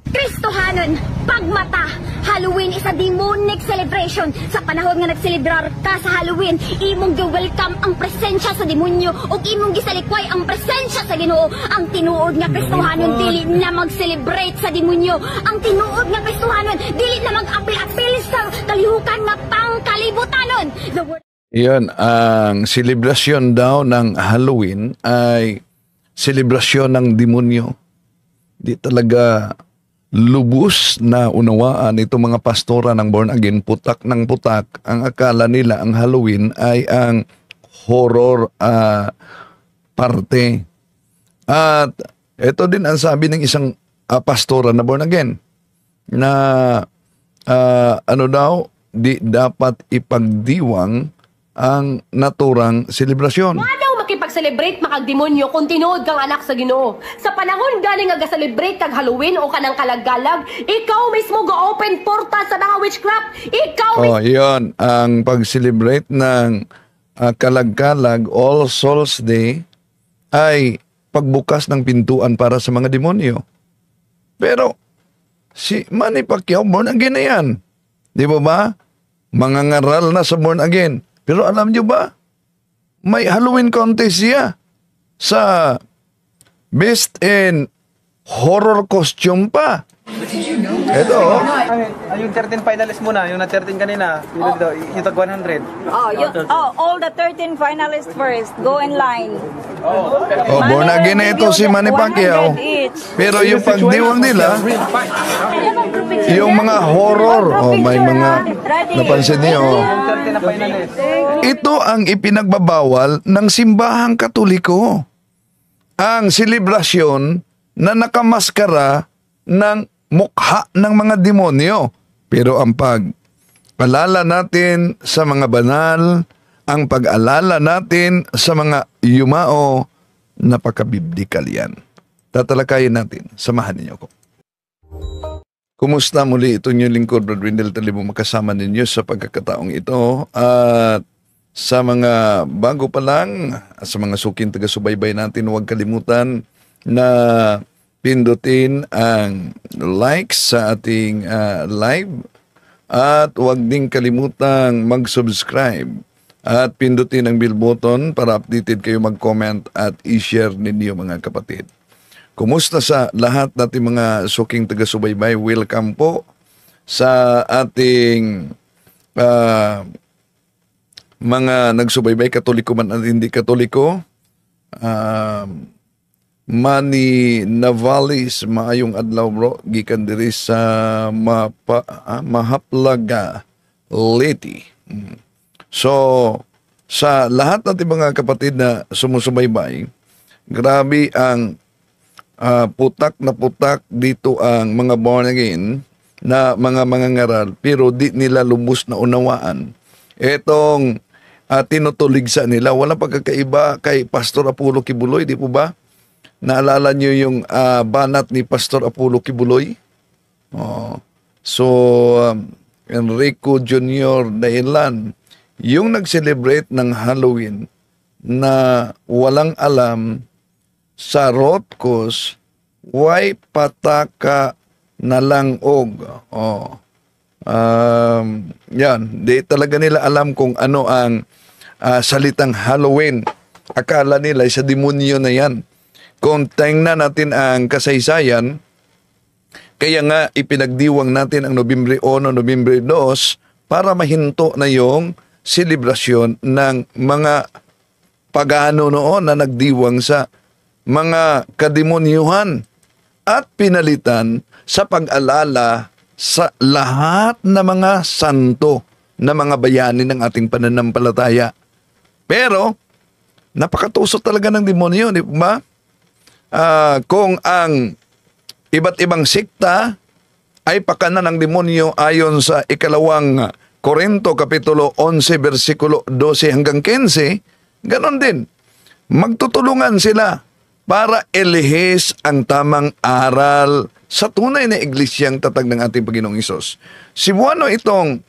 Kristohanon, pagmata, Halloween is a demonic celebration. Sa panahon nga nagselebrar ka sa Halloween, imong gi-welcome ang presensya sa demonyo o imong gisalikway ang presensya sa Ginoo. Ang tinuod nga Kristohanon dili na mag-celebrate sa demonyo. Ang tinuod nga Kristohanon dili na mag-apil-apil sa kalihukan nga pangkalibutanon. Yan, ang selebrasyon daw ng Halloween ay selebrasyon ng demonyo. Di talaga lubos na unawaan itong mga pastora ng born again, putak ng putak. Ang akala nila ang Halloween ay ang horror parte. At ito din ang sabi ng isang pastora na born again na ano daw, di dapat ipagdiwang ang naturang selebrasyon. Makipag-celebrate makagdemonyo kung tinuod kang anak sa Ginoo. Sa panahon galing nga celebrate kag Halloween o kanang kalagalag, ikaw mismo go-open portal sa mga witchcraft. Ikaw yon ang pag-celebrate ng kalagkalag All Souls Day ay pagbukas ng pintuan para sa mga demonyo. Pero si Manny Pacquiao born again na yan. Di ba? Mangangaral na sa born again. Pero alam nyo ba? May Halloween contest siya sa Best in Horror Costume pa. Ito. Yung 13 finalists muna, yung na 13 kanina, yung tag 100. All the 13 finalists first, go in line. Born again na ito si Manny Pacquiao. Pero yung pagdiwang nila, yung mga horror, may mga napansin niyo. Ito ang ipinagbabawal ng simbahang Katoliko. Ang selebrasyon na nakamaskara ng mukha ng mga demonyo. Pero ang pag-alala natin sa mga banal, ang pag-alala natin sa mga yumao, napaka-biblikal yan. Tatalakayin natin. Samahan ninyo ko. Kumusta muli? Ito yung lingkod, Brad Wendell Talibo, makasama ninyo sa pagkakataong ito. At sa mga bago pa lang, sa mga suking taga-subaybay natin, huwag kalimutan na pindutin ang likes sa ating live at huwag din kalimutang mag-subscribe at pindutin ang bell button para updated kayo mag-comment at i-share ninyo mga kapatid. Kumusta sa lahat nating mga suking taga-subaybay? Welcome po sa ating mga nagsubaybay, Katoliko man at hindi Katoliko. Manny Navalis, maayong adlaw bro, gikan diri sa Mahaplaga, Leyte. So, sa lahat natin mga kapatid na sumusubaybay, grabe ang putak na putak dito ang mga born again na mga ngaral, pero di nila lubos na unawaan. Etong tinutuligsa nila, wala pagkakaiba kay Pastor Apollo Kibuloy, di po ba? Naalala nyo yung banat ni Pastor Apollo Kibuloy? Enrico Jr. Dailan, yung nag-celebrate ng Halloween na walang alam sa Rotkos, way pataka na lang og. Yan, di talaga nila alam kung ano ang salitang Halloween. Akala nila sa demonyo na yan. Kung tingnan natin ang kasaysayan, kaya nga ipinagdiwang natin ang Nobyembre 1, Nobyembre 2 para mahinto na yung selebrasyon ng mga pagano noon na nagdiwang sa mga kademonyuhan at pinalitan sa pag-alala sa lahat na mga santo na mga bayani ng ating pananampalataya. Pero, napakatusok talaga ng demonyo, di ba? Kung ang iba't ibang sikta ay pakana ng demonyo ayon sa ikalawang Korinto Kapitulo 11, versikulo 12 hanggang 15, ganon din. Magtutulungan sila para ilihis ang tamang aral sa tunay na iglesyang tatag ng ating Panginoong Hesus. Si Buano itong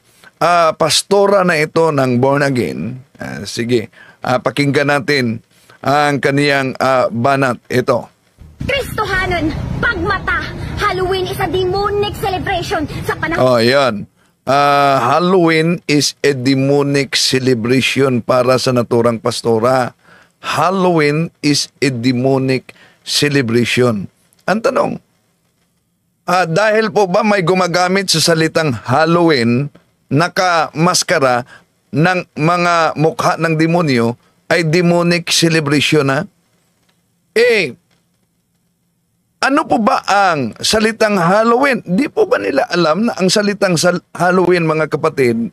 pastora na ito ng born again. Sige, pakinggan natin ang kaniyang banat. Ito. Kristohanon, pagmata, Halloween is a demonic celebration sa panahon Oh, yan. Halloween is a demonic celebration para sa naturang pastora. Halloween is a demonic celebration. Ang tanong, dahil po ba may gumagamit sa salitang Halloween, nakamaskara ng mga mukha ng demonyo, ay demonic celebration na? Ano po ba ang salitang Halloween? Di po ba nila alam na ang salitang Halloween, mga kapatid,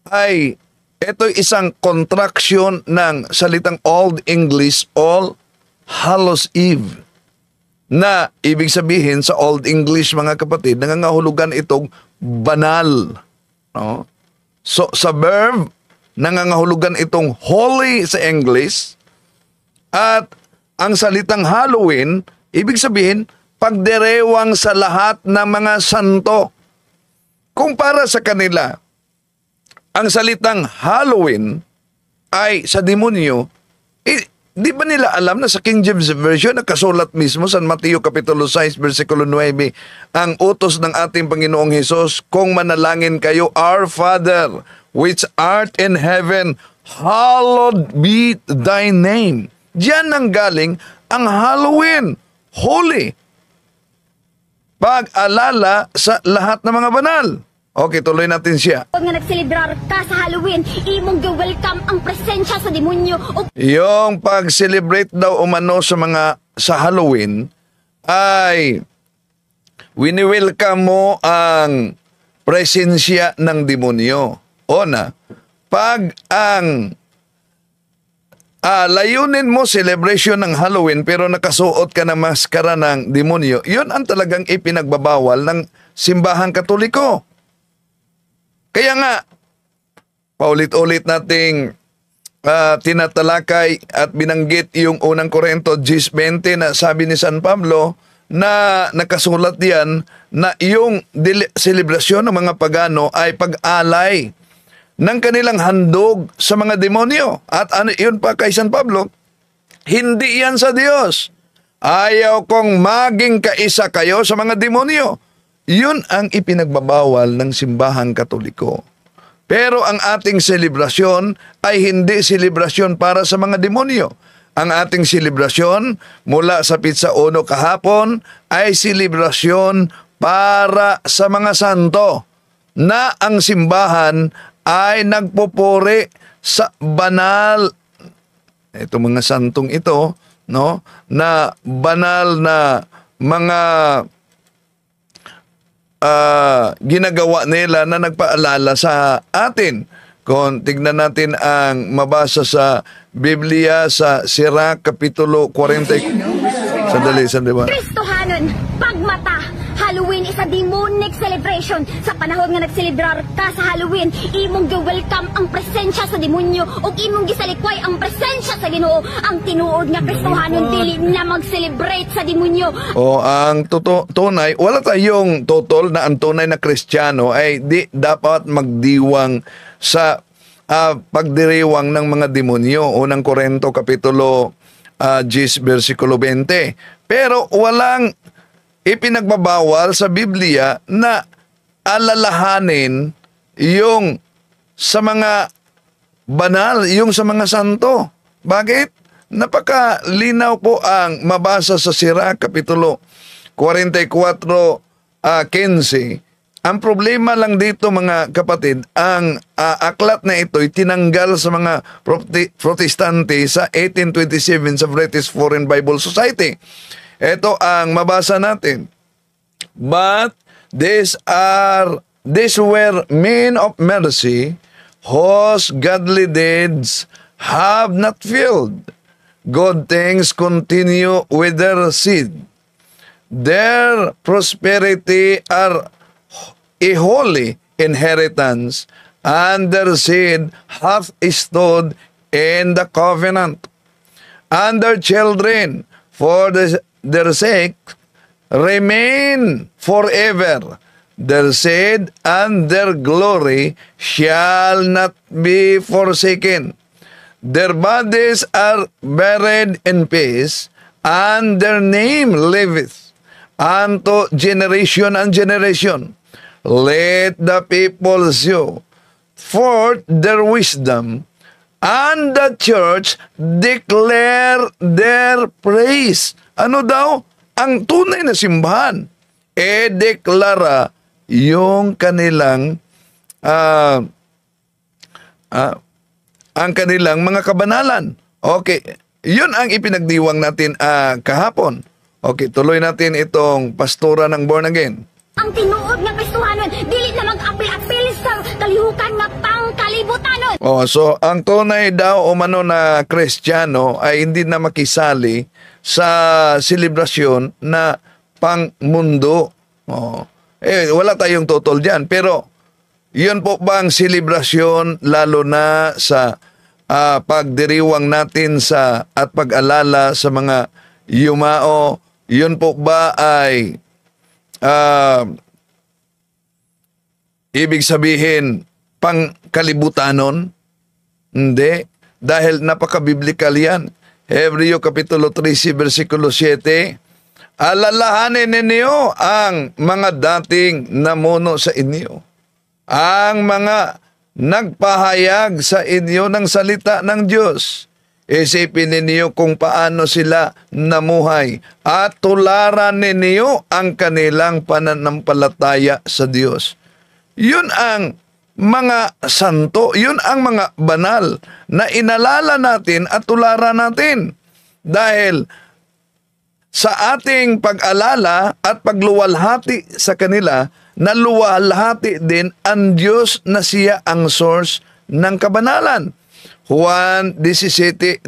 ay ito'y isang contraction ng salitang Old English, All Hallows Eve, na ibig sabihin sa Old English, mga kapatid, nangangahulugan itong banal. No? So, sa verb, nangangahulugan itong holy sa English, at ang salitang Halloween, ibig sabihin, pagdirewang sa lahat ng mga santo. Kung para sa kanila, ang salitang Halloween ay sa demonyo, di ba nila alam na sa King James Version, nakasulat mismo sa Mateo Kapitulo 6, versikulo 9, ang utos ng ating Panginoong Hesus, kung manalangin kayo, Our Father, which art in heaven, hallowed be thy name. Diyan nang galing ang Halloween. Holy. Pag-alala sa lahat ng mga banal. Okay, tuloy natin siya. nga nagselebrar ka sa Halloween, imong welcome ang presensya sa demonyo ug Yung pag-celebrate daw umano sa Halloween ay wini-welcome mo ang presensya ng demonyo. Una, pag ang layunin mo celebration ng Halloween pero nakasuot ka ng maskara ng demonyo, yun ang talagang ipinagbabawal ng simbahang Katoliko. Kaya nga, paulit-ulit nating tinatalakay at binanggit yung unang Korinto 10:20 na sabi ni San Pablo na nakasulat yan na yung selebrasyon ng mga pagano ay pag-alay ng kanilang handog sa mga demonyo. At ano yun pa kay San Pablo? Hindi yan sa Diyos. Ayaw kong maging kaisa kayo sa mga demonyo. Yun ang ipinagbabawal ng simbahang Katoliko. Pero ang ating selebrasyon ay hindi selebrasyon para sa mga demonyo. Ang ating selebrasyon mula sa Pizza Uno kahapon ay selebrasyon para sa mga santo na ang simbahan ay nagpupuri sa banal, ito mga santong ito, no, na banal na mga ginagawa nila na nagpaalala sa atin. Kung tignan natin ang mabasa sa Biblia sa Sirach Kapitulo 40. Sandali. Kristohanon, pagmata. Halloween is a demonic celebration. Sa panahon nga nagselebrar ka sa Halloween, imong welcome ang presensya sa demonyo ug imong gisalikway ang presensya sa Ginoo. Ang tinuod nga Kristohanon dili na mag-celebrate sa demonyo. O ang tunay, wala tayong totoo na ang tunay na Kristiyano ay di dapat magdiwang sa pagdiriwang ng mga demonyo. Unang Korinto Kapitulo 10, versikulo 20. Pero walang ipinagbabawal sa Biblia na alalahanin yung sa mga banal, yung sa mga santo. Bakit? Napakalinaw po ang mabasa sa Sirach Kapitulo 44:15. Ang problema lang dito, mga kapatid, ang aklat na ito'y tinanggal sa mga protestante sa 1827 sa British Foreign Bible Society. Ito ang mabasa natin. But these were men of mercy whose godly deeds have not failed. Good things continue with their seed. Their prosperity are a holy inheritance, and their seed hath stood in the covenant. And their children, for their sake, remain forever. Their seed and their glory shall not be forsaken. Their bodies are buried in peace, and their name liveth. unto generation and generation. Let the people show forth their wisdom, and the church declare their praise. Ano daw? Ang tunay na simbahan, deklara yung kanilang ang kanilang mga kabanalan. Okay, yun ang ipinagdiwang natin kahapon. Okay, tuloy natin itong pastora ng born again. Ang tinuod nga Kristohanon, dili na mag-apil-apil sa kalihukan nga pangkalibutanon. So ang tunay daw o mano na Kristiyano ay hindi na makisali sa selebrasyon na pangmundo. Wala tayong totoo diyan, pero yun po ba ang selebrasyon lalo na sa pagdiriwang natin sa at pag-alala sa mga yumao? Yun po ba ay ibig sabihin pangkalibutanon? Hindi. Dahil napaka-biblical yan. Hebreo Kapitulo 13, versikulo 7, alalahanin ninyo ang mga dating namuno sa inyo, ang mga nagpahayag sa inyo ng salita ng Diyos. Isipin ninyo kung paano sila namuhay at tularan ninyo ang kanilang pananampalataya sa Diyos. Yun ang mga santo, yun ang mga banal na inalala natin at tularan natin. Dahil sa ating pag-alala at pagluwalhati sa kanila, naluwalhati din ang Diyos na siya ang source ng kabanalan. Juan 17,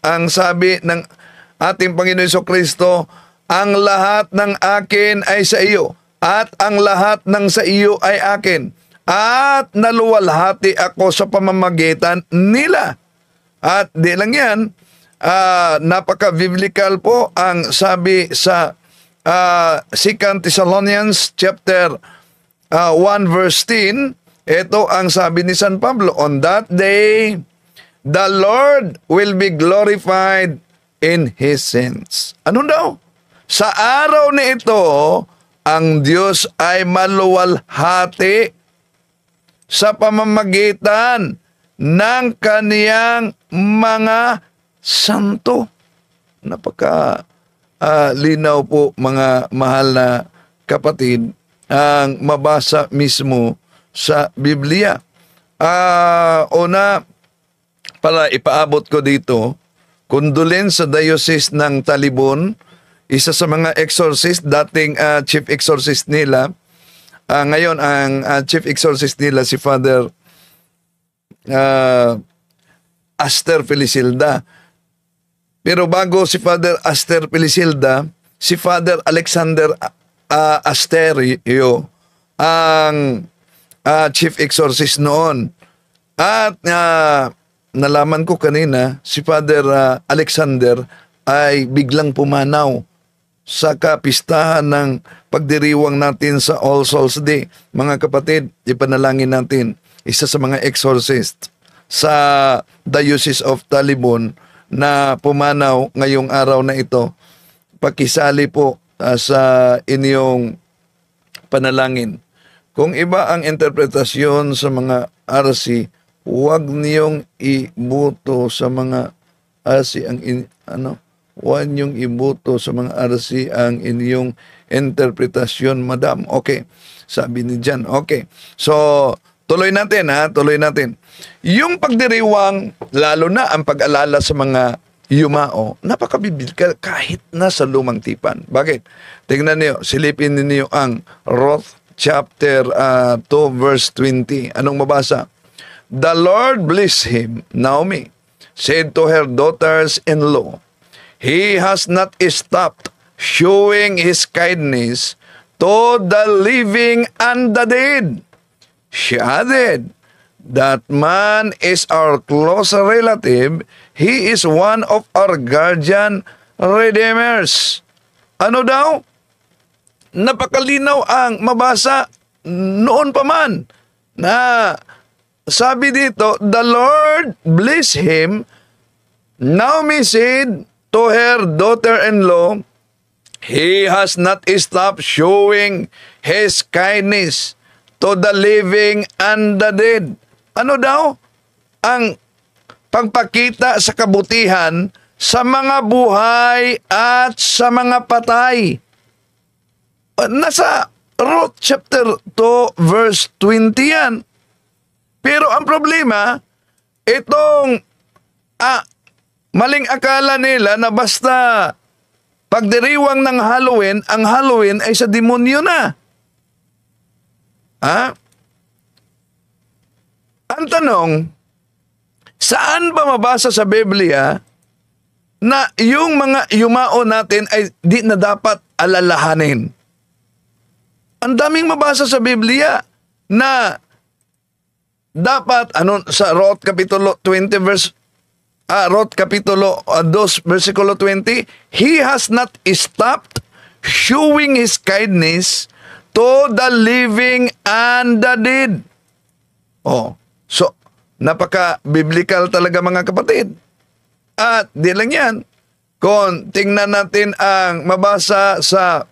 ang sabi ng ating Panginoon Jesucristo, ang lahat ng akin ay sa iyo, at ang lahat ng sa iyo ay akin, at naluwalhati ako sa pamamagitan nila. At di lang yan, napaka-biblical po ang sabi sa 2 Thessalonians chapter 1 verse 10, ito ang sabi ni San Pablo, on that day, the Lord will be glorified in His saints. Ano daw? Sa araw na ito, ang Diyos ay maluwalhati sa pamamagitan ng kaniyang mga santo. Napaka linaw po mga mahal na kapatid ang mabasa mismo sa Biblia. Una, para ipaabot ko dito, condolence sa Diocese ng Talibon, isa sa mga exorcist, dating chief exorcist nila. Ngayon, ang chief exorcist nila si Father Aster Felicilda. Pero bago si Father Aster Felicilda, si Father Alexander Asterio ang chief exorcist noon. At nalaman ko kanina, si Father Alexander ay biglang pumanaw sa kapistahan ng pagdiriwang natin sa All Souls Day. Mga kapatid, ipanalangin natin, isa sa mga exorcist sa Diocese of Talibon na pumanaw ngayong araw na ito. Pakisali po sa inyong panalangin. Kung iba ang interpretasyon sa mga RC, huwag niyong ibuto sa mga RC huwag niyong ibuto sa mga RC ang inyong interpretasyon, madam. Okay, sabi ni Jan. Okay, so tuloy natin tuloy natin. Yung pagdiriwang, lalo na ang pag-alala sa mga yumao, napakabiblical kahit na sa lumang tipan. Bakit? Tingnan niyo, silipin niyo ang Ruth chapter 2 verse 20. Anong mabasa? The Lord blessed him, Naomi, said to her daughters-in-law, He has not stopped showing His kindness to the living and the dead. She added, that man is our close relative. He is one of our guardian redeemers. Ano daw? Napakalinaw ang mabasa noon pa man na sabi dito, the Lord bless him. Naomi said to her daughter-in-law, He has not stopped showing His kindness to the living and the dead. Ano daw? Ang pagpakita sa kabutihan sa mga buhay at sa mga patay. Nasa Ruth chapter 2 verse 20 yan. Pero ang problema, itong maling akala nila na basta pagdiriwang ng Halloween, ang Halloween ay sa demonyo na. Ang tanong, saan ba mabasa sa Biblia na yung mga yumao natin ay di na dapat alalahanin? Ang daming mabasa sa Biblia na dapat, sa Ruth Kapitulo 20 verse Ruth Kapitulo 2 versikulo 20, He has not stopped showing His kindness to the living and the dead. So, napaka-biblical talaga mga kapatid. At di lang yan, kung tingnan natin ang mabasa sa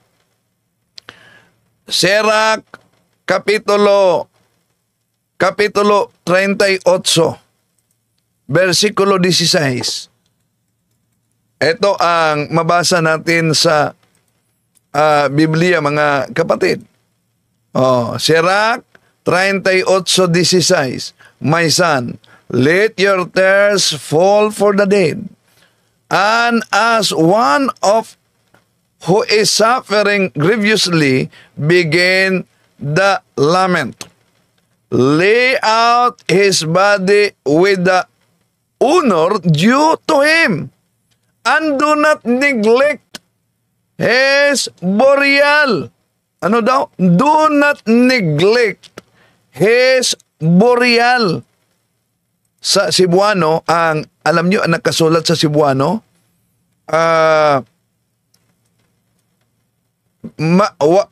Sirach Kapitulo 38, versikulo 16. Ito ang mabasa natin sa Biblia mga kapatid. Sirach 38:16. My son, let your tears fall for the dead, and as one of who is suffering grievously, begin the lament. Lay out his body with the honor due to him, and do not neglect his burial. Ano daw? Do not neglect his burial. Sa Cebuano, alam nyo, ang nakasulat sa Cebuano,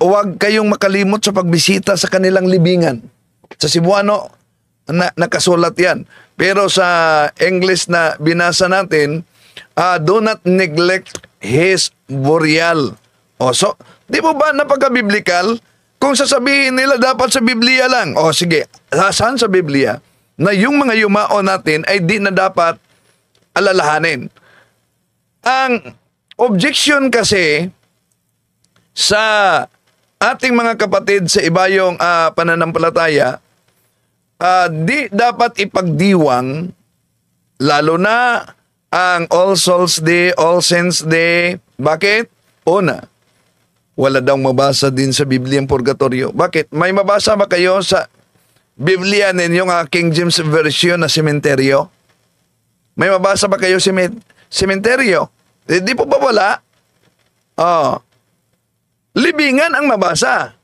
wag kayong makalimot sa pagbisita sa kanilang libingan. Sa Cebuano, nakasulat yan. Pero sa English na binasa natin, do not neglect his burial. So, di mo ba napaka-biblical? Kung sasabihin nila dapat sa Biblia lang, sige, saan sa Biblia na yung mga yumao natin ay di na dapat alalahanin? Ang objection kasi sa ating mga kapatid sa ibayong pananampalataya, di dapat ipagdiwang, lalo na ang All Souls Day, All Saints Day. Bakit? Una, wala daw mabasa din sa Biblia ang purgatorio. Bakit? May mabasa ba kayo sa Biblia ninyong King James Version na sementeryo? May mabasa ba kayo sementeryo? Di po ba wala? Libingan ang mabasa.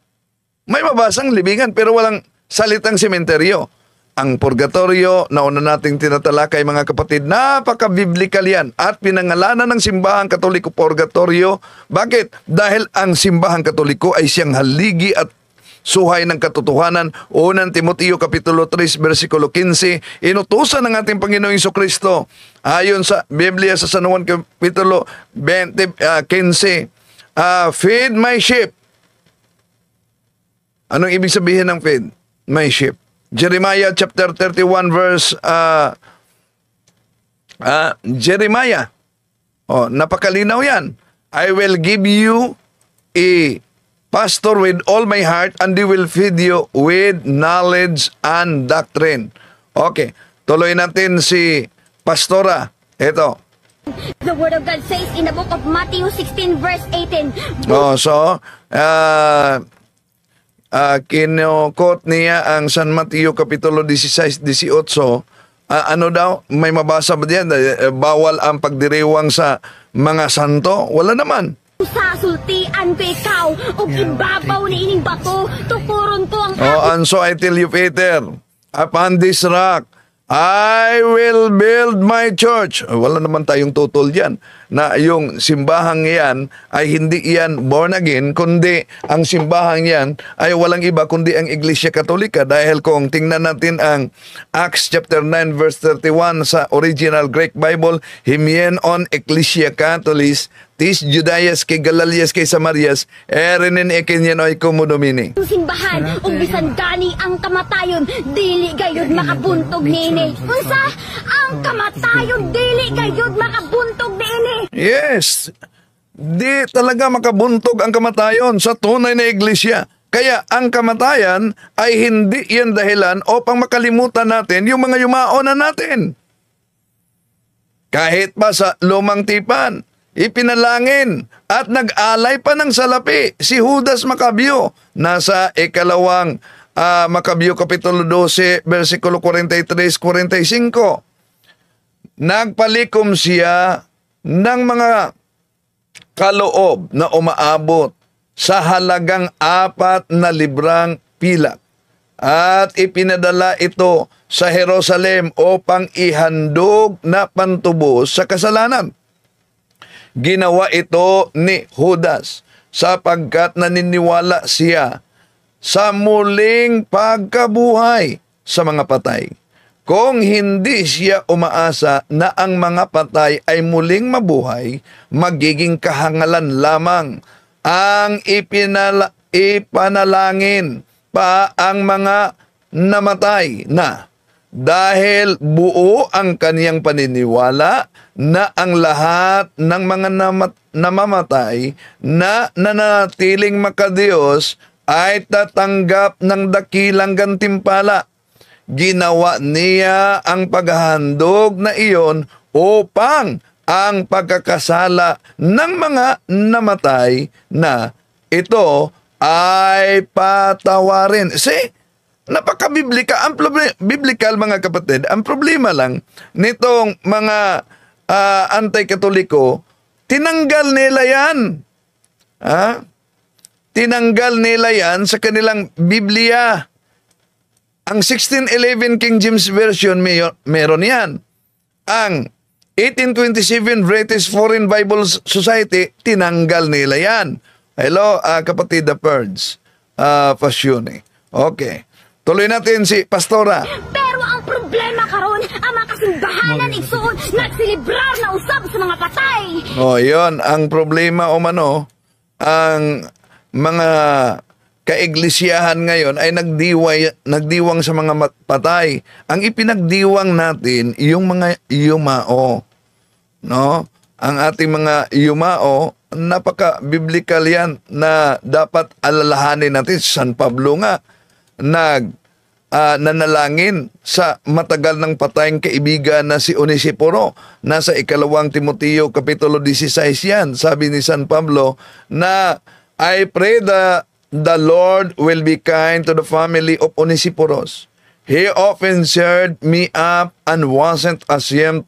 May mabasang libingan pero walang salitang sementeryo. Ang purgatorio, nauna nating tinatalakay mga kapatid, napaka-biblical yan. At pinangalanan ng simbahang Katoliko purgatorio. Bakit? Dahil ang simbahang Katoliko ay siyang haligi at suhay ng katotohanan. Unang Timoteo Kapitulo 3, versikulo 15, inutusan ng ating Panginoong Jesucristo. Ayon sa Biblia sa San Juan Kapitulo 15, feed my sheep. Anong ibig sabihin ng feed my sheep? Jeremiah chapter 31 verse Jeremiah. Napakalinaw yan. I will give you a pastor with all my heart, and they will feed you with knowledge and doctrine. Okay, tuloy natin si Pastora. Ito. The Word of God says in the book of Matthew 16 verse 18. Kinukot niya ang San Mateo Kapitulo 16, 18. Ano daw? May mabasa ba diyan? Bawal ang pagdiriwang sa mga santo? Wala naman. Sasultian ko ikaw, o ibabaw ni ining bato, tukuron ko ang And so I tell you, Peter, upon this rock, I will build my church. Wala naman tayong tutol dyan. na yung simbahang yan ay hindi yan born again, kundi ang simbahang yan ay walang iba kundi ang Iglesia Katolika. Dahil kung tingnan natin ang Acts chapter 9 verse 31 sa original Greek Bible, himienon Ecclesia Catholis, tis Judaias kay Galalias kay Samarias, erinin ekenyen oy kumudomini. Ang simbahan, ug bisan gani ang kamatayon, dili gayud makabuntog niini. Unsa? Ang kamatayon dili gayud makabuntog niini. Yes, di talaga makabuntog ang kamatayon sa tunay na iglesia. Kaya ang kamatayan ay hindi yan dahilan upang makalimutan natin yung mga yumao na natin. Kahit pa sa lumang tipan, ipinalangin at nag-alay pa ng salapi si Judas Macabeo. Nasa ikalawang Macabeo Kapitulo 12, versikulo 43-45. Nagpalikom siya ng mga kaloob na umaabot sa halagang 4 na librang pilak at ipinadala ito sa Jerusalem upang ihandog na pantubos sa kasalanan. Ginawa ito ni Judas sapagkat naniniwala siya sa muling pagkabuhay sa mga patay. Kung hindi siya umaasa na ang mga patay ay muling mabuhay, magiging kahangalan lamang ang ipanalangin pa ang mga namatay na, dahil buo ang kaniyang paniniwala na ang lahat ng mga namamatay na nanatiling makadiyos ay tatanggap ng dakilang gantimpala. Ginawa niya ang paghahandog na iyon upang ang pagkakasala ng mga namatay na ito ay patawarin. See, napaka-biblika. Ang biblical, mga kapatid. Ang problema lang, nitong mga anti-katoliko, tinanggal nila yan. Tinanggal nila yan sa kanilang Biblia. Ang 1611 King James Version, meron yan. Ang 1827 British Foreign Bible Society, tinanggal nila yan. Hello, kapatid the Purge. Pasyone. Okay. Tuloy natin si Pastora. Pero ang problema karon, ang mga kasimbahanan igsuon nagsilibrar na usab sa mga patay. Yon ang problema o mano. Ang mga kaiglesiyahan ngayon ay nagdiwang sa mga patay. Ang ipinagdiwang natin yung mga yumao. No? Ang ating mga yumao, napaka-biblical yan na dapat alalahanin natin. San Pablo nga nanalangin sa matagal ng patayang kaibigan na si Onesiporo. Nasa ikalawang Timoteo Kapitulo 16 yan. Sabi ni San Pablo na I pray that the Lord will be kind to the family of Onesiporos. He often cheered me up and wasn't ashamed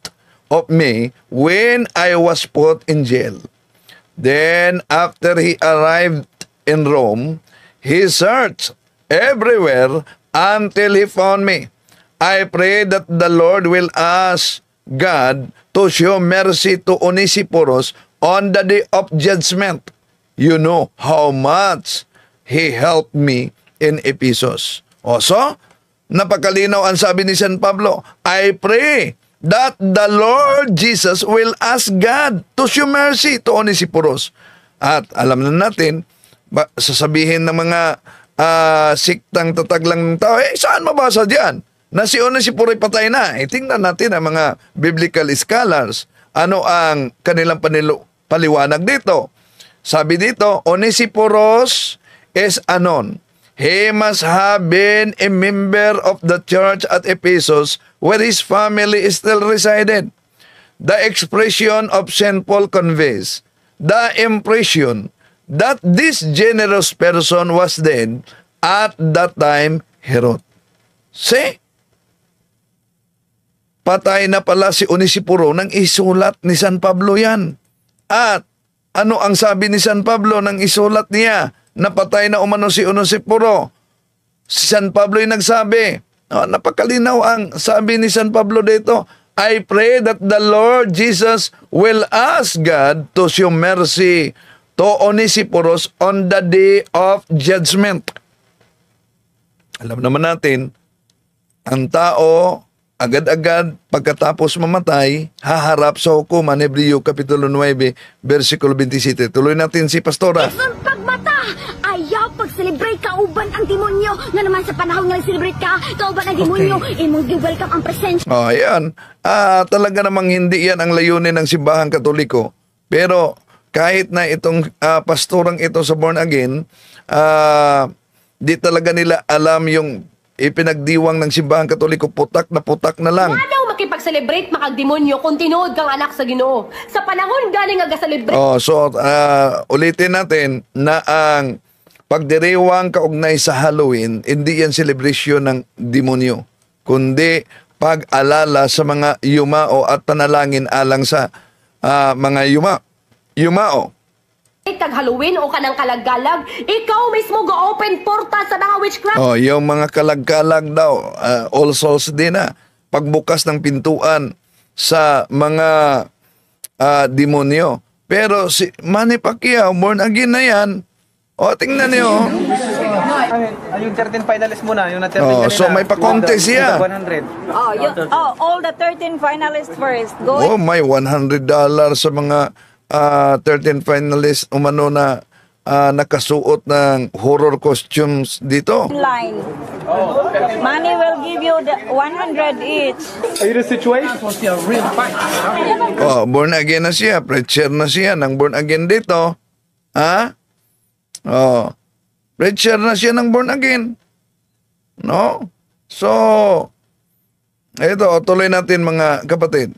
of me when I was put in jail. Then, after he arrived in Rome, he searched everywhere until he found me. I pray that the Lord will ask God to show mercy to Onesiporos on the day of judgment. You know how much he helped me in Ephesus. So, napakalinaw ang sabi ni San Pablo, I pray that the Lord Jesus will ask God to show mercy to Onesiporos. At alam na natin, sasabihin ng mga siktang tataglang ng tao, saan mabasa diyan? Na si Onesiporo patay na. Tingnan natin ang mga biblical scholars. Ano ang kanilang paliwanag dito? Sabi dito, Onesiporos is anon. He must have been a member of the church at Ephesus where his family still resided. The expression of St. Paul conveys the impression that this generous person was dead at that time he wrote. See? Patay na pala si Onesiporo nang isulat ni San Pablo yan. At ano ang sabi ni San Pablo nang isulat niya? Napatay na umano si Onesiporo. Si San Pablo ay nagsabi, napakalinaw ang sabi ni San Pablo dito, I pray that the Lord Jesus will ask God to show mercy to Onesiphorus on the day of judgment. Alam naman natin, ang tao, agad-agad pagkatapos mamatay, haharap sa hukuman, Hebreo Kapitulo 9, versikulo 27. Tuloy natin si Pastora. Isang pagmata! Ayaw pag-celebrate ka uban ang demonyo. Nga naman sa panahon nga nag-celebrate ka, kauban ang demonyo, imong gi-welcome ang presensya. Oh, ayan. Talaga namang hindi yan ang layunin ng simbahang Katoliko. Pero kahit na itong pastorang ito sa born again, di talaga nila alam yung ipinagdiwang ng simbahang Katoliko, putak na lang. Ano makipag-celebrate makagdemonyo kung tinuod kang anak sa Ginoo? Sa panahon galing nga ga-celebrate Oh, so ulitin natin na ang pagdiriwang kaugnay sa Halloween, hindi yan celebration ng demonyo, kundi pag-alala sa mga yumao at panalangin alang sa mga yumao. kag Halloween o kanang kalaggalag, ikaw mismo go-open porta sa mga witchcraft. Oh, yung mga kalagkalag daw, All Souls din na. Pagbukas ng pintuan sa mga demonyo. Pero si Manny Pacquiao, born again na yan. O, tingnan niyo. Yung 13 finalists muna, yung na 13 Oh, kanina. so may pa-contest siya. 100. All the 13 finalists first. Go Oh, may $100 sa mga 13 finalists umano na nakasuot ng horror costumes dito. in line. Money will give you the 100 each. Are you the situation? Oh, born again na siya. Preacher na siya ng born again dito. Ha? Oh. Preacher na siya ng born again. No? So, ito, tuloy natin mga kapatid.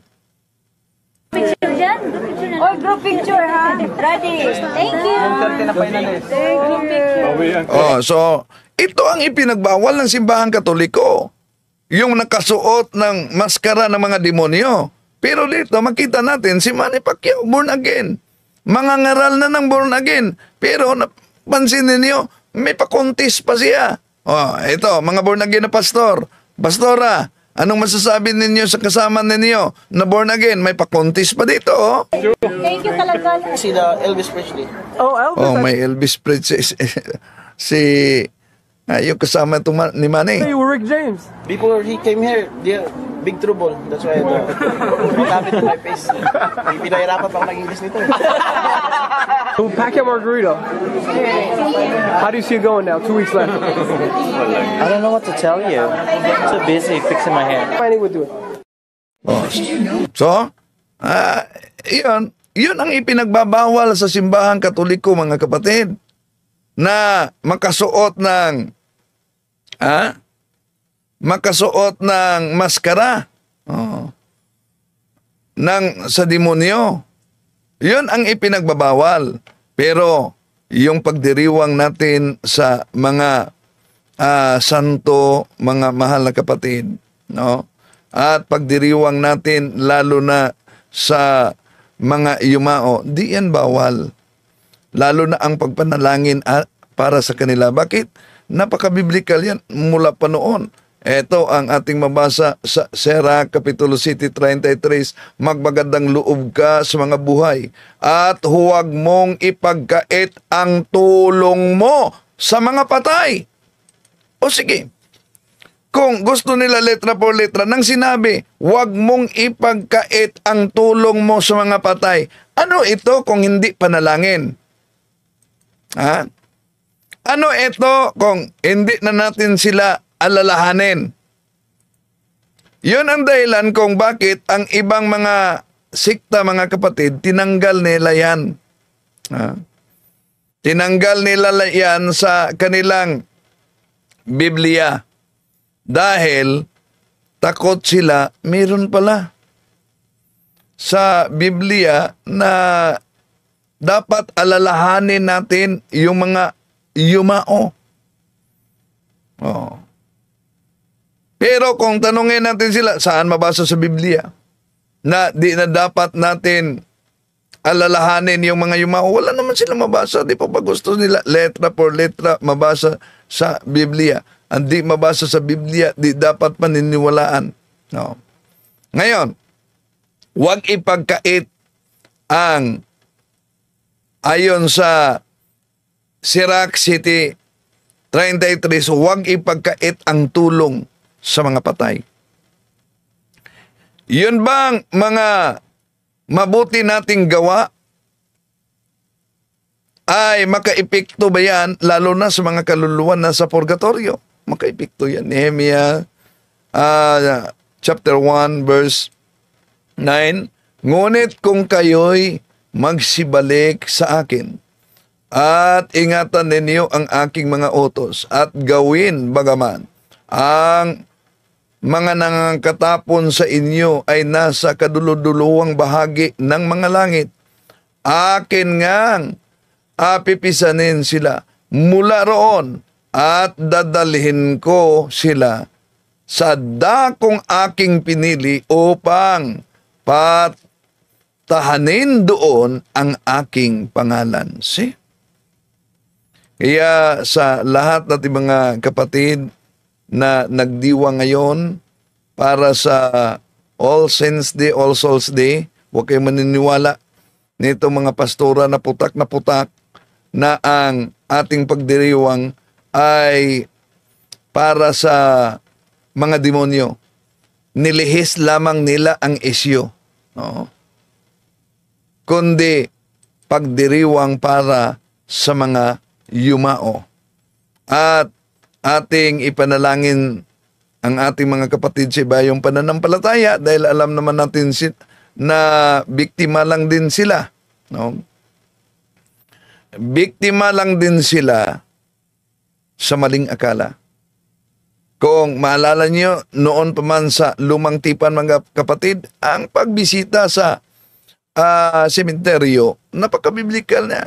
All group picture, ha? Ready? Thank you. Yung 13 na finalists. Oh, so, ito ang ipinagbawal ng simbahang Katoliko. Yung nakasuot ng maskara ng mga demonyo. Pero dito, makita natin si Manny Pacquiao, born again. Mga ngaral na ng born again. Pero, pansin ninyo, may pa-contest pa siya. Oh, ito, mga born again na pastor. Pastora, anong masasabi ninyo sa kasama ninyo na born again? May pa-contest pa dito, oh. Thank you, Kalagkal. See the Elvis Presley. Oh, Elvis. Oh, may Elvis Presley. Yung kasama ito ni Manny. You were Rick James. Before he came here, the big trouble. That's why what happened to my face. Pinahirapan pa ako nag-English nito. So, Pacquiao Margarito. How do you see it going now? 2 weeks left. I don't know what to tell you. I'm so busy fixing my hair. Manny would do it. Oh. So, yun ang ipinagbabawal sa simbahang Katoliko, mga kapatid, na makasuot ng maskara sa demonyo. Yun ang ipinagbabawal. Pero yung pagdiriwang natin sa mga santo, mga mahal na kapatid, no? At pagdiriwang natin lalo na sa mga yumao, di yan bawal. Lalo na ang pagpanalangin para sa kanila. Bakit? Napaka-biblical yan mula pa noon. Ito ang ating mabasa sa Sera Kapitulo 7:33. Magmagandang loob ka sa mga buhay at huwag mong ipagkait ang tulong mo sa mga patay. O sige, kung gusto nila letra por letra, nang sinabi, huwag mong ipagkait ang tulong mo sa mga patay. Ano ito kung hindi panalangin? Ha? Ano ito kung hindi na natin sila alalahanin? Yun ang dahilan kung bakit ang ibang mga sikta, mga kapatid, tinanggal nila yan. Ha? Tinanggal nila yan sa kanilang Biblia. Dahil takot sila, meron pala sa Biblia na dapat alalahanin natin yung mga yumao. Oh. Pero kung tanungin natin sila, saan mabasa sa Biblia na di na dapat natin alalahanin yung mga yumao? Wala naman sila mabasa. Di pa ba gusto nila letra por letra mabasa sa Biblia? Ang di mabasa sa Biblia, di dapat paniniwalaan. No. Ngayon, Huwag ipagkait ang ayon sa Sirach City 33, huwag ipagkait ang tulong sa mga patay. Yun bang mga mabuti nating gawa ay makaepekto ba yan, lalo na sa mga kaluluwa na sa purgatorio? Makaepekto yan. Nehemiah chapter 1 verse 9, ngunit kung kayo'y magsibalik sa akin at ingatan ninyo ang aking mga utos at gawin bagaman ang mga nangangkatapon sa inyo ay nasa kaduluduluwang bahagi ng mga langit, akin ngang apipisanin sila mula roon at dadalhin ko sila sa dakong aking pinili upang patahanin doon ang aking pangalan. See? Kaya sa lahat nating mga kapatid na nagdiwa ngayon para sa All Saints Day, All Souls Day, huwag kayong maniniwala nito mga pastora na putak na ang ating pagdiriwang ay para sa mga demonyo. Nilihis lamang nila ang isyo. No? Kundi pagdiriwang para sa mga yumao. At ating ipanalangin ang ating mga kapatid sa ibayong pananampalataya dahil alam naman natin na biktima lang din sila. No? Biktima lang din sila sa maling akala. Kung maalala nyo, noon pa man sa lumang tipan mga kapatid, ang pagbisita sa sementeryo, napaka-biblical na.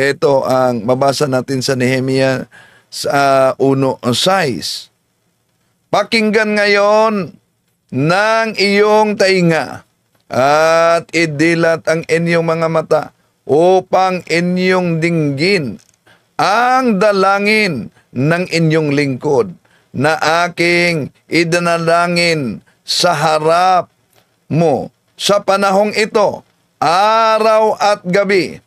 Ito ang mabasa natin sa Nehemiah sa 1:6. Pakinggan ngayon ng iyong tainga at idilat ang inyong mga mata upang inyong dinggin ang dalangin ng inyong lingkod na aking idanalangin sa harap mo sa panahong ito, araw at gabi,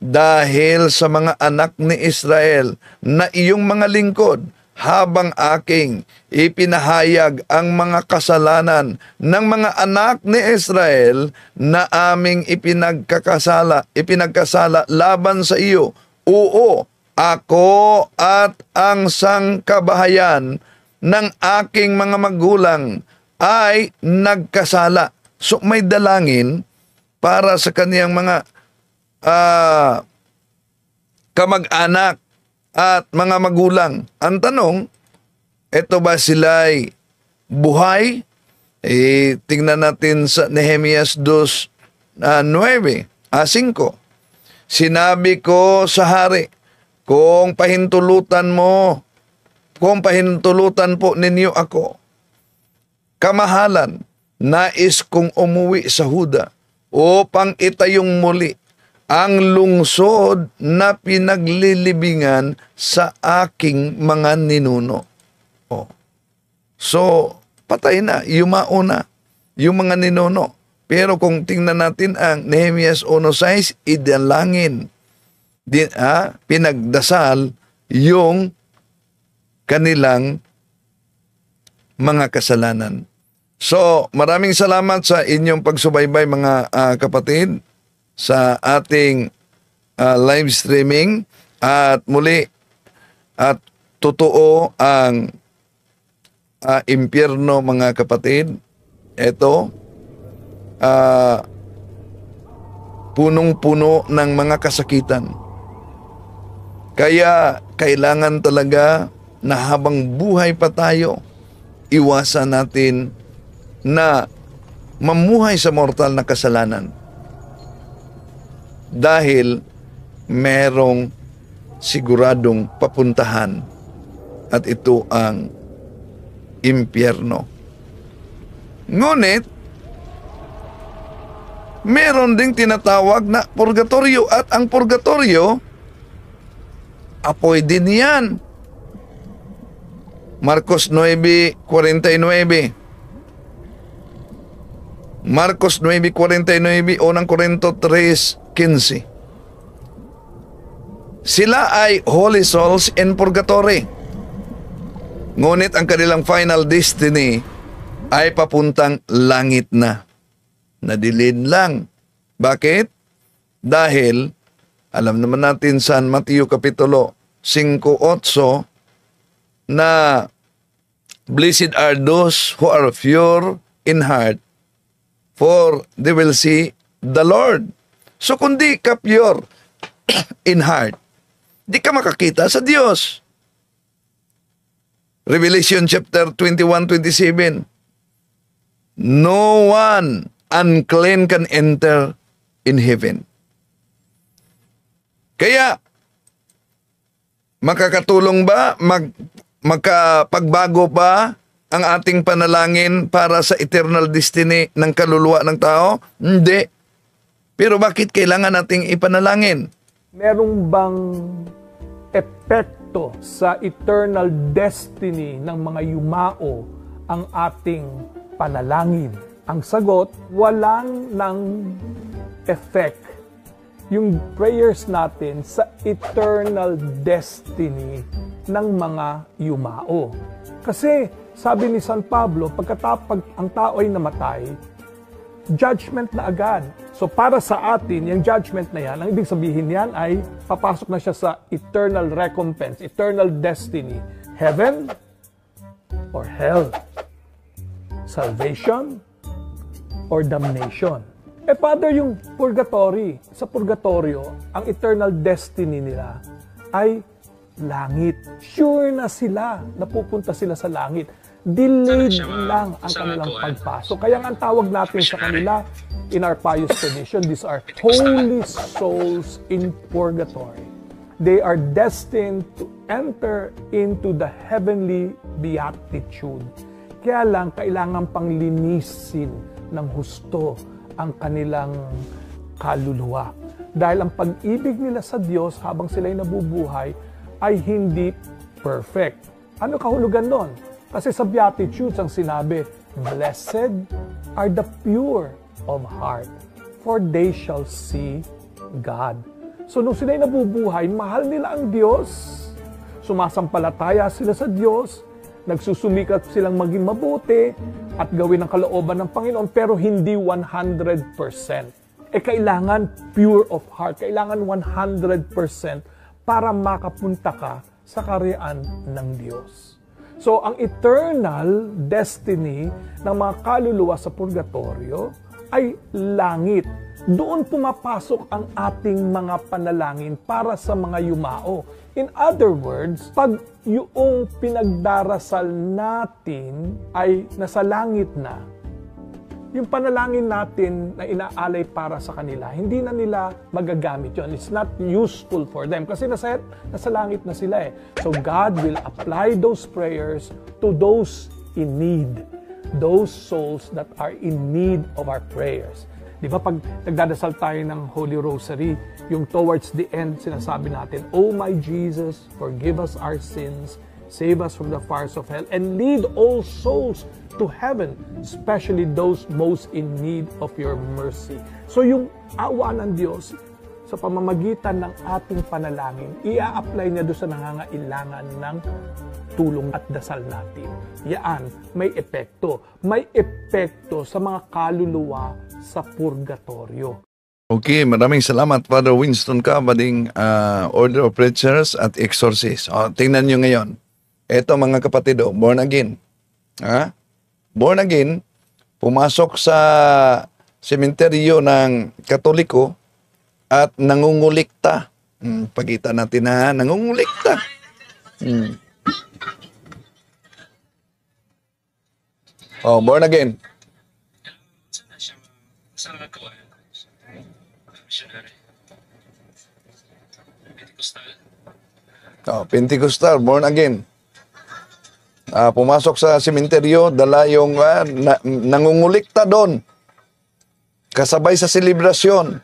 dahil sa mga anak ni Israel na iyong mga lingkod, habang aking ipinahayag ang mga kasalanan ng mga anak ni Israel na aming ipinagkasala laban sa iyo. Oo, ako at ang sangkabahayan ng aking mga magulang ay nagkasala. So may dalangin para sa kaniyang mga kamag-anak at mga magulang. Ang tanong, ito ba sila'y buhay? Tingnan natin sa Nehemiah 2:5. Sinabi ko sa hari, kung pahintulutan po ninyo ako, kamahalan, nais kong umuwi sa Huda upang itayong muli ang lungsod na pinaglilibingan sa aking mga ninuno. Oh. So, patay na, yumao na yung mga ninuno. Pero kung tingnan natin ang Nehemiah 1:6, idalangin, pinagdasal yung kanilang mga kasalanan. So, maraming salamat sa inyong pagsubaybay mga kapatid sa ating live streaming. At muli, at totoo ang impyerno mga kapatid. Ito, punong-puno ng mga kasakitan. Kaya kailangan talaga na habang buhay pa tayo, iwasan natin na mamuhay sa mortal na kasalanan. Dahil merong siguradong papuntahan at ito ang impyerno. Ngunit, meron ding tinatawag na purgatorio at ang purgatorio, apoy din yan. Marcos 9:49. Marcos 9:49, unang Korinto 3:15. Sila ay holy souls in purgatory. Ngunit ang kanilang final destiny ay papuntang langit na. Nadilin lang. Bakit? Dahil, alam naman natin sa Mateo Kapitulo 5:8 na blessed are those who are pure in heart, for they will see the Lord. So kung di ka pure in heart, di ka makakita sa Diyos. Revelation chapter 21:27. No one unclean can enter in heaven. Kaya, makakatulong ba, magkapagbago ba ang ating panalangin para sa eternal destiny ng kaluluwa ng tao? Hindi. Pero bakit kailangan nating ipanalangin? Merong bang epekto sa eternal destiny ng mga yumao ang ating panalangin? Ang sagot, walang nang effect yung prayers natin sa eternal destiny ng mga yumao. Kasi sabi ni San Pablo, pagkatapag ang tao ay namatay, judgment na agad. So para sa atin, yung judgment na yan, ang ibig sabihin yan ay papasok na siya sa eternal recompense, eternal destiny. Heaven or hell? Salvation or damnation? Father, yung purgatory, sa purgatorio, ang eternal destiny nila ay langit. Sure na sila, napupunta sila sa langit. Delayed lang ang kanilang pagpasok. Kaya ang tawag natin sa kanila, in our pious tradition, these are holy souls in purgatory. They are destined to enter into the heavenly beatitude. Kaya lang, kailangan pang linisin ng husto ang kanilang kaluluwa. Dahil ang pag-ibig nila sa Diyos habang sila'y nabubuhay ay hindi perfect. Ano kahulugan doon? Kasi sa Beatitudes ang sinabi, blessed are the pure of heart, for they shall see God. So nung sila'y nabubuhay, mahal nila ang Diyos, sumasampalataya sila sa Diyos, nagsusumikap silang maging mabuti at gawin ang kalooban ng Panginoon, pero hindi 100%. Kailangan pure of heart, kailangan 100% para makapunta ka sa karyaan ng Diyos. So, ang eternal destiny ng mga kaluluwa sa purgatorio ay langit. Doon pumapasok ang ating mga panalangin para sa mga yumao. In other words, pag yung pinagdarasal natin ay nasa langit na, yung panalangin natin na inaalay para sa kanila, hindi na nila magagamit yun. It's not useful for them kasi nasa langit na sila eh. So God will apply those prayers to those in need, those souls that are in need of our prayers. Di ba pag nagdadasal tayo ng Holy Rosary, yung towards the end, sinasabi natin, "Oh my Jesus, forgive us our sins, save us from the fires of hell, and lead all souls to heaven, especially those most in need of your mercy." So yung awa ng Diyos, sa pamamagitan ng ating panalangin, ia-apply niya doon sa nangangailangan ng tulong at dasal natin. Yan, may epekto. May epekto sa mga kaluluwa sa purgatorio. Okay, maraming salamat Father Winston Cabading, Order of Preachers at Exorcist. Tingnan nyo ngayon. Eto mga kapatid, born again. Born again, pumasok sa sementeryo ng Katoliko at nangungulikta. Pagkita natin na nangungulikta. Born again. Pentecostal, born again. Pumasok sa sementeryo, dala yung nangungulikta doon. Kasabay sa selebrasyon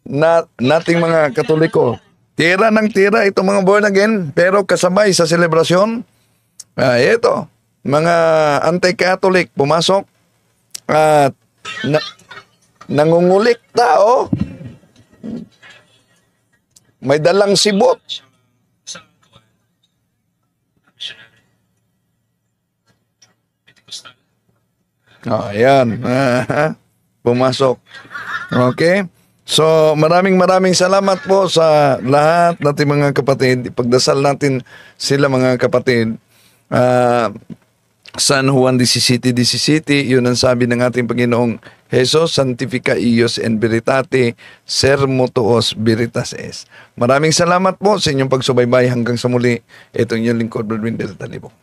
na nating mga Katoliko. Tira ng tira itong mga born again, pero kasabay sa selebrasyon, ito, mga anti-Catholic pumasok at Nangungulikta, oh. May dalang sibot. Oh, ayan. Pumasok. Okay? So, maraming salamat po sa lahat natin mga kapatid. Ipagdasal natin sila mga kapatid. San Juan 17:17, yun ang sabi ng ating Panginoong Jesus, Sanctifica ios en veritate, sermo tuos veritas es. Maraming salamat po sa inyong pagsubaybay hanggang sa muli. Ito yung lingkod, Brad Windel Talibong.